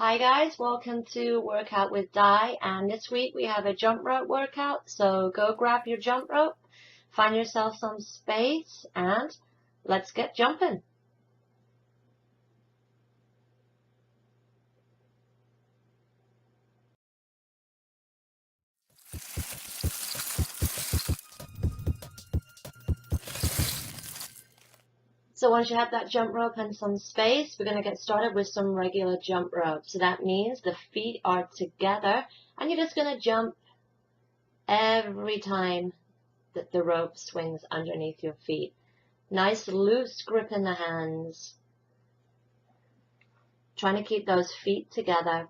Hi guys, welcome to Workout with Di, and this week we have a jump rope workout, so go grab your jump rope, find yourself some space, and let's get jumping. So once you have that jump rope and some space, we're going to get started with some regular jump rope. So that means the feet are together, and you're just going to jump every time that the rope swings underneath your feet. Nice loose grip in the hands. Trying to keep those feet together.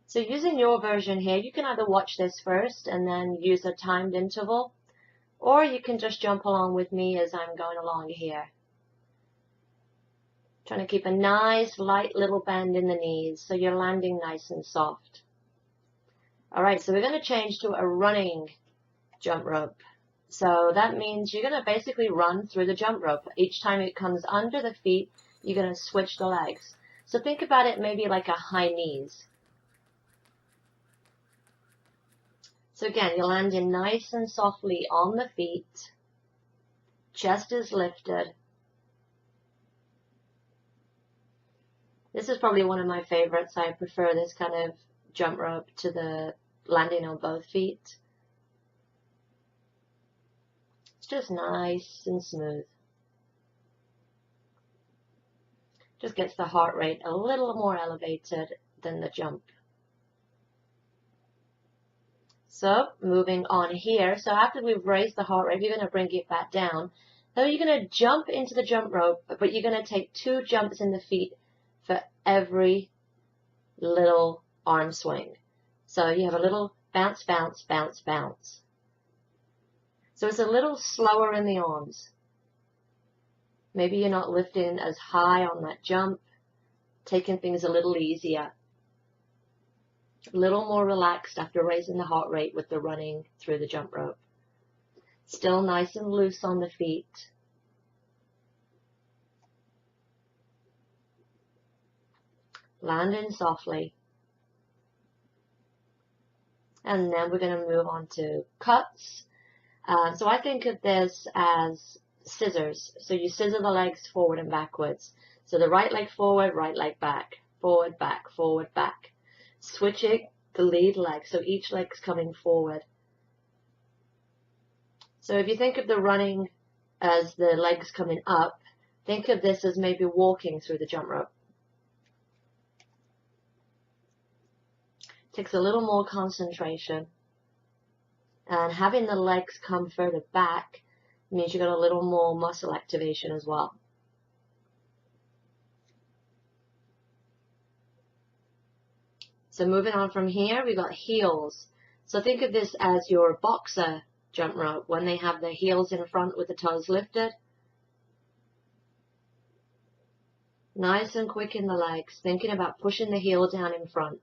So using your version here, you can either watch this first and then use a timed interval, or you can just jump along with me as I'm going along here. Trying to keep a nice light little bend in the knees so you're landing nice and soft. Alright, so we're going to change to a running jump rope. So that means you're going to basically run through the jump rope. Each time it comes under the feet, you're going to switch the legs. So think about it maybe like a high knees. So again, you're landing nice and softly on the feet. Chest is lifted. This is probably one of my favorites. I prefer this kind of jump rope to the landing on both feet. It's just nice and smooth. Just gets the heart rate a little more elevated than the jump. So moving on here, so after we've raised the heart rate, you're going to bring it back down. So you're going to jump into the jump rope, but you're going to take 2 jumps in the feet for every little arm swing. So you have a little bounce, bounce, bounce, bounce. So it's a little slower in the arms. Maybe you're not lifting as high on that jump, taking things a little easier. A little more relaxed after raising the heart rate with the running through the jump rope. Still nice and loose on the feet. Landing softly. And then we're going to move on to cuts. So I think of this as scissors. So you scissor the legs forward and backwards. So the right leg forward, right leg back. Forward, back, forward, back. Switching the lead leg, so each leg's coming forward. So if you think of the running as the legs coming up, think of this as maybe walking through the jump rope. Takes a little more concentration. And having the legs come further back means you got a little more muscle activation as well. So moving on from here, we've got heels. So think of this as your boxer jump rope, when they have their heels in front with the toes lifted. Nice and quick in the legs, thinking about pushing the heel down in front.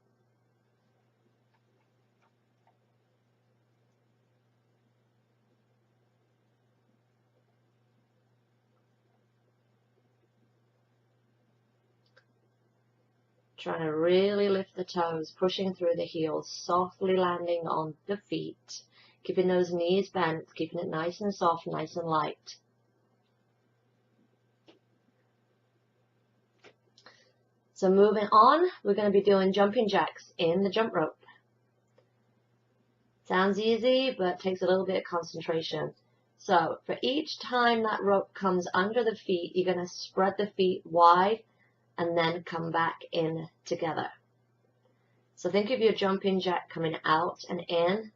Trying to really lift the toes, pushing through the heels, softly landing on the feet. Keeping those knees bent, keeping it nice and soft, nice and light. So moving on, we're going to be doing jumping jacks in the jump rope. Sounds easy, but takes a little bit of concentration. So for each time that rope comes under the feet, you're going to spread the feet wide and then come back in together. So think of your jumping jack coming out and in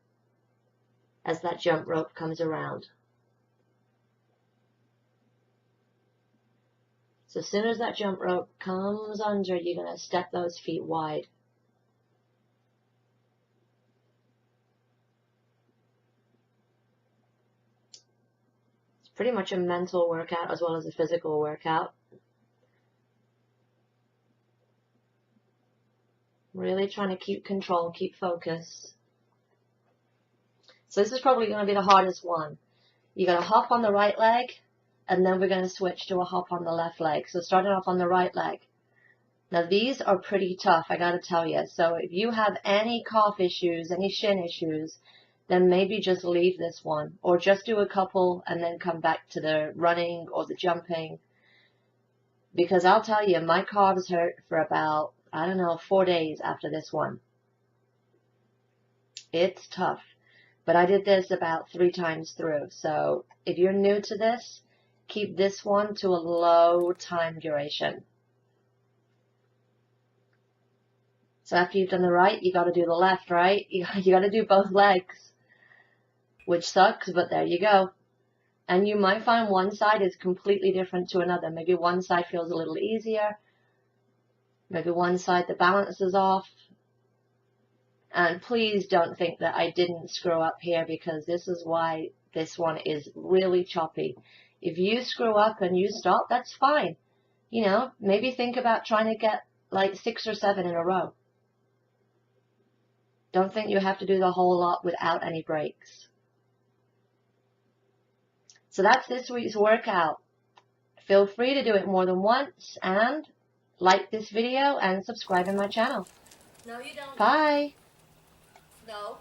as that jump rope comes around. So as soon as that jump rope comes under, you're going to step those feet wide. It's pretty much a mental workout as well as a physical workout. Really trying to keep control, keep focus. So this is probably going to be the hardest one. You got to hop on the right leg and then we're going to switch to a hop on the left leg. So starting off on the right leg. Now these are pretty tough, I gotta tell you. So if you have any calf issues, any shin issues, then maybe just leave this one. Or just do a couple and then come back to the running or the jumping. Because I'll tell you, my calves hurt for about, I don't know, 4 days after this one. It's tough. But I did this about 3 times through. So if you're new to this, keep this one to a low time duration. So after you've done the right, you got to do the left, right? You got to do both legs, which sucks, but there you go. And you might find one side is completely different to another. Maybe one side feels a little easier. Maybe one side the balance is off. And please don't think that I didn't screw up here, because this is why this one is really choppy. If you screw up and you stop, that's fine. You know, maybe think about trying to get like 6 or 7 in a row. Don't think you have to do the whole lot without any breaks. So that's this week's workout. Feel free to do it more than once, and like this video and subscribe to my channel. No, you don't. Bye. No.